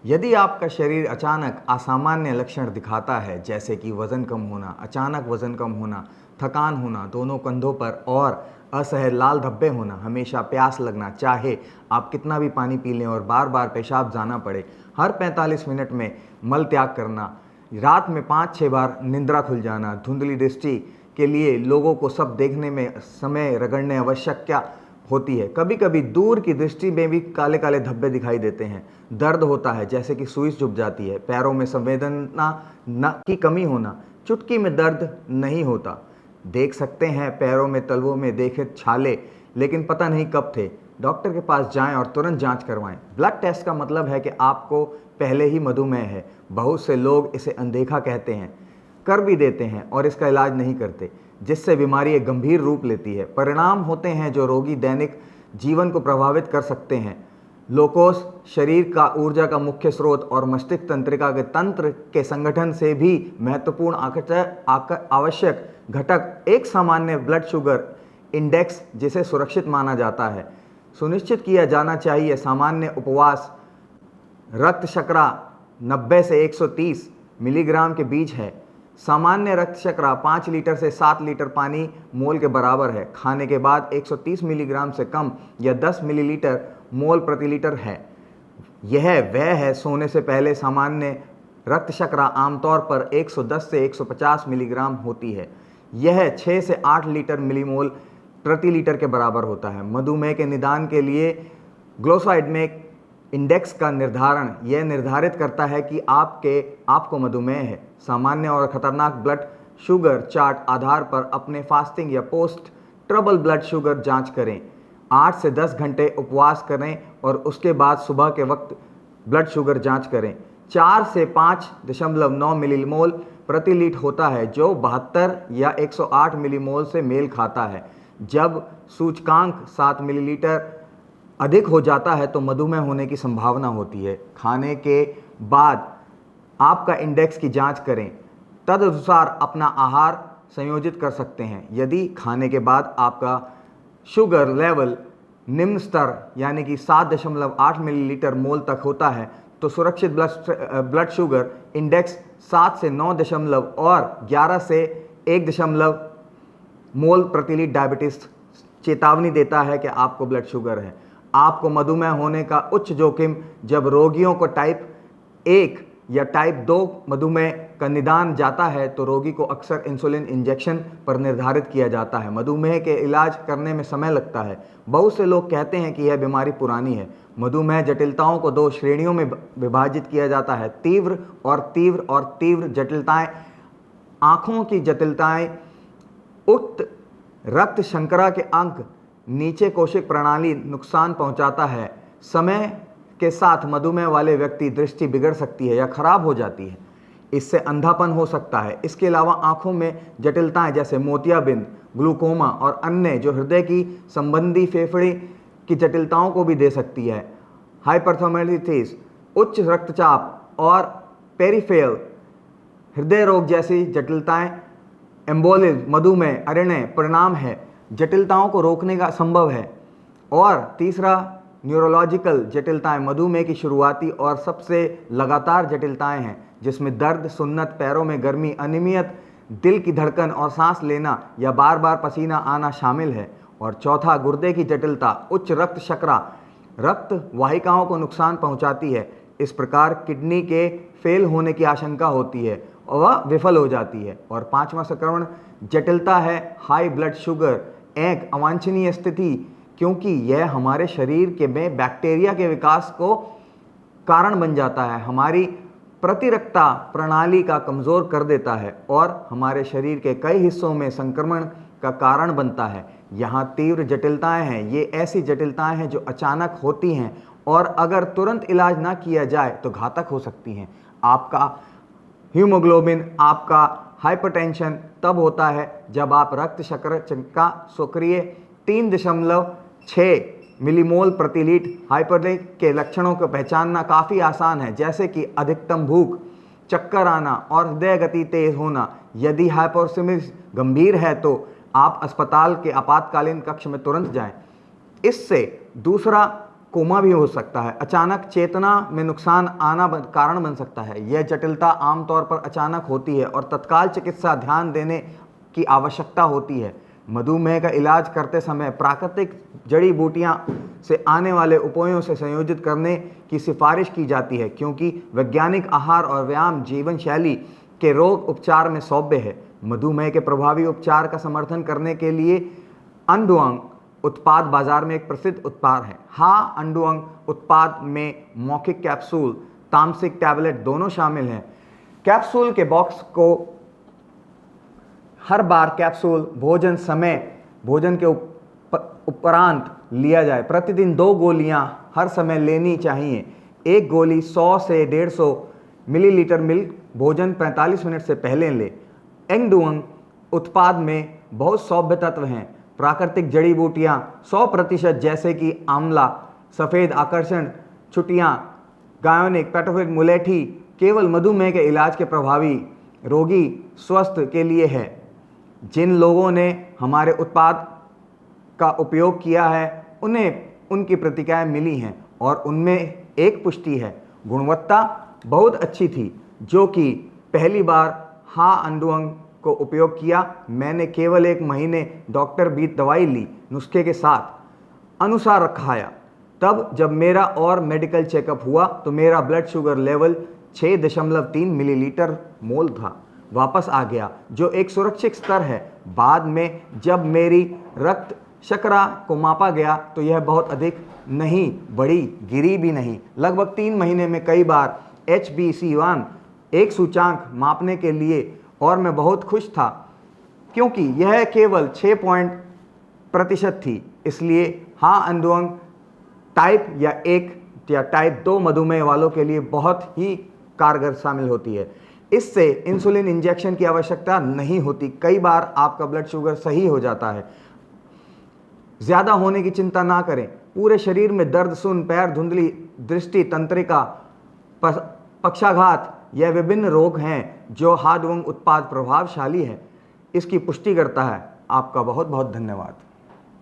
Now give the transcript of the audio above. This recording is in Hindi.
यदि आपका शरीर अचानक असामान्य लक्षण दिखाता है, जैसे कि वज़न कम होना, अचानक वज़न कम होना, थकान होना दोनों कंधों पर और असहज लाल धब्बे होना, हमेशा प्यास लगना, चाहे आप कितना भी पानी पी लें और बार बार पेशाब जाना पड़े, हर 45 मिनट में मल त्याग करना, रात में 5-6 बार निंद्रा खुल जाना, धुंधली दृष्टि के लिए लोगों को सब देखने में समय रगड़ने आवश्यक क्या होती है। कभी कभी दूर की दृष्टि में भी काले काले धब्बे दिखाई देते हैं। दर्द होता है, जैसे कि सुई चुभ जाती है। पैरों में संवेदना न की कमी होना, चुटकी में दर्द नहीं होता। देख सकते हैं पैरों में तलवों में देखे छाले, लेकिन पता नहीं कब थे। डॉक्टर के पास जाएं और तुरंत जांच करवाएं। ब्लड टेस्ट का मतलब है कि आपको पहले ही मधुमेह है। बहुत से लोग इसे अनदेखा कहते हैं, कर भी देते हैं और इसका इलाज नहीं करते, जिससे बीमारी एक गंभीर रूप लेती है। परिणाम होते हैं जो रोगी दैनिक जीवन को प्रभावित कर सकते हैं। ग्लूकोज शरीर का ऊर्जा का मुख्य स्रोत और मस्तिष्क तंत्रिका के तंत्र के संगठन से भी महत्वपूर्ण आवश्यक घटक एक सामान्य ब्लड शुगर इंडेक्स, जिसे सुरक्षित माना जाता है। सुनिश्चित किया जाना चाहिए सामान्य उपवास रक्त शर्करा 90 से 130 मिलीग्राम के बीच है। सामान्य रक्त शर्करा 5 लीटर से 7 लीटर पानी मोल के बराबर है। खाने के बाद 130 मिलीग्राम से कम या 10 मिलीलीटर मोल प्रति लीटर है। यह वह है सोने से पहले सामान्य रक्त शर्करा आमतौर पर 110 से 150 मिलीग्राम होती है। यह 6 से 8 लीटर मिलीमोल प्रति लीटर के बराबर होता है। मधुमेह के निदान के लिए ग्लाइसेमिक इंडेक्स का निर्धारण यह निर्धारित करता है कि आपको मधुमेह है। सामान्य और खतरनाक ब्लड शुगर चार्ट आधार पर अपने फास्टिंग या पोस्ट ट्रबल ब्लड शुगर जांच करें। 8 से 10 घंटे उपवास करें और उसके बाद सुबह के वक्त ब्लड शुगर जांच करें। 4 से 5.9 मिलीमोल प्रति लीटर होता है, जो 72 या 108 मिलीमोल से मेल खाता है। जब सूचकांक 7 मिलीलीटर अधिक हो जाता है तो मधुमेह होने की संभावना होती है। खाने के बाद आपका इंडेक्स की जांच करें, तदनुसार अपना आहार संयोजित कर सकते हैं। यदि खाने के बाद आपका शुगर लेवल निम्न स्तर यानी कि 7.8 मिलीलीटर मोल तक होता है तो सुरक्षित ब्लड शुगर इंडेक्स 7 से 9 दशमलव और 11 से 1 मोल प्रति लीटर डायबिटीज चेतावनी देता है कि आपको ब्लड शुगर है। आपको मधुमेह होने का उच्च जोखिम जब रोगियों को टाइप 1 या टाइप 2 मधुमेह का निदान जाता है तो रोगी को अक्सर इंसुलिन इंजेक्शन पर निर्धारित किया जाता है। मधुमेह के इलाज करने में समय लगता है। बहुत से लोग कहते हैं कि यह बीमारी पुरानी है। मधुमेह जटिलताओं को 2 श्रेणियों में विभाजित किया जाता है, तीव्र और तीव्र जटिलताएं। आँखों की जटिलताएं, उक्त रक्त शर्करा के अंक, नीचे कोशिक प्रणाली नुकसान पहुंचाता है। समय के साथ मधुमेह वाले व्यक्ति दृष्टि बिगड़ सकती है या खराब हो जाती है। इससे अंधापन हो सकता है। इसके अलावा आंखों में जटिलताएं जैसे मोतियाबिंद, ग्लूकोमा और अन्य जो हृदय की संबंधी फेफड़े की जटिलताओं को भी दे सकती है। हाइपरथर्मोलिथिस, उच्च रक्तचाप और पेरिफेरल हृदय रोग जैसी जटिलताएं, एम्बोलिज्म मधुमेह अनिर्णय परिणाम है। जटिलताओं को रोकने का संभव है। और तीसरा, न्यूरोलॉजिकल जटिलताएं मधुमेह की शुरुआती और सबसे लगातार जटिलताएं हैं, जिसमें दर्द, सुन्नत, पैरों में गर्मी, अनियमित दिल की धड़कन और सांस लेना या बार बार पसीना आना शामिल है। और चौथा, गुर्दे की जटिलता, उच्च रक्त शर्करा रक्त वाहिकाओं को नुकसान पहुंचाती है। इस प्रकार किडनी के फेल होने की आशंका होती है और वह विफल हो जाती है। और 5वां संक्रमण जटिलता है हाई ब्लड शुगर, एक अवांछनीय स्थिति, क्योंकि यह हमारे शरीर के में बैक्टीरिया के विकास को कारण बन जाता है, हमारी प्रतिरक्षा प्रणाली का कमज़ोर कर देता है और हमारे शरीर के कई हिस्सों में संक्रमण का कारण बनता है। यहाँ तीव्र जटिलताएं हैं। ये ऐसी जटिलताएं हैं जो अचानक होती हैं और अगर तुरंत इलाज ना किया जाए तो घातक हो सकती हैं। आपका हीमोग्लोबिन, आपका हाइपरटेंशन तब होता है जब आप रक्त शर्करा का सक्रिय 3.6 मिलीमोल प्रति लीटर हाइपरटेंशन के लक्षणों को पहचानना काफ़ी आसान है, जैसे कि अधिकतम भूख, चक्कर आना और हृदय गति तेज होना। यदि हाइपोक्सिमिया गंभीर है तो आप अस्पताल के आपातकालीन कक्ष में तुरंत जाएं। इससे दूसरा कोमा भी हो सकता है। अचानक चेतना में नुकसान आना कारण बन सकता है। यह जटिलता आमतौर पर अचानक होती है और तत्काल चिकित्सा ध्यान देने की आवश्यकता होती है। मधुमेह का इलाज करते समय प्राकृतिक जड़ी बूटियां से आने वाले उपायों से संयोजित करने की सिफारिश की जाती है, क्योंकि वैज्ञानिक आहार और व्यायाम जीवन शैली के रोग उपचार में सौंपे है। मधुमेह के प्रभावी उपचार का समर्थन करने के लिए अंडुअंग उत्पाद बाजार में एक प्रसिद्ध उत्पाद है। हाँ, अंडुअंग उत्पाद में मौखिक कैप्सूल, तामसिक टैबलेट दोनों शामिल हैं। कैप्सूल के बॉक्स को हर बार कैप्सूल भोजन के उपरांत लिया जाए। प्रतिदिन 2 गोलियां हर समय लेनी चाहिए। एक गोली 100 से 150 मिलीलीटर मिल्क भोजन 45 मिनट से पहले लें। एंडुअंग उत्पाद में बहुत सौम्य तत्व हैं। प्राकृतिक जड़ी बूटियां 100% जैसे कि आंवला, सफ़ेद आकर्षण, छुटियां, गायोनिक, पेटोफिक, मुलेठी केवल मधुमेह के इलाज के प्रभावी रोगी स्वस्थ के लिए है। जिन लोगों ने हमारे उत्पाद का उपयोग किया है उन्हें उनकी प्रतिक्रियाएं मिली हैं और उनमें एक पुष्टि है, गुणवत्ता बहुत अच्छी थी। जो कि पहली बार हाँ अंडुअंग को उपयोग किया, मैंने केवल 1 महीने डॉक्टर बीत दवाई ली, नुस्खे के साथ अनुसार खाया। तब जब मेरा और मेडिकल चेकअप हुआ तो मेरा ब्लड शुगर लेवल 6.3 मिलीलीटर मोल था, वापस आ गया, जो एक सुरक्षित स्तर है। बाद में जब मेरी रक्त शर्करा को मापा गया तो यह बहुत अधिक नहीं बढ़ी, गिरी भी नहीं। लगभग 3 महीने में कई बार HbA1 एक सूचांक मापने के लिए, और मैं बहुत खुश था क्योंकि यह केवल 6% थी। इसलिए हाँ अंडुअंग टाइप 1 या टाइप 2 मधुमेह वालों के लिए बहुत ही कारगर शामिल होती है। इससे इंसुलिन इंजेक्शन की आवश्यकता नहीं होती। कई बार आपका ब्लड शुगर सही हो जाता है। ज़्यादा होने की चिंता ना करें। पूरे शरीर में दर्द, सुन, पैर, धुंधली, दृष्टि, तंत्रिका, पक्षाघात, यह विभिन्न रोग हैं जो हार्डवंग उत्पाद प्रभावशाली है, इसकी पुष्टि करता है। आपका बहुत बहुत धन्यवाद।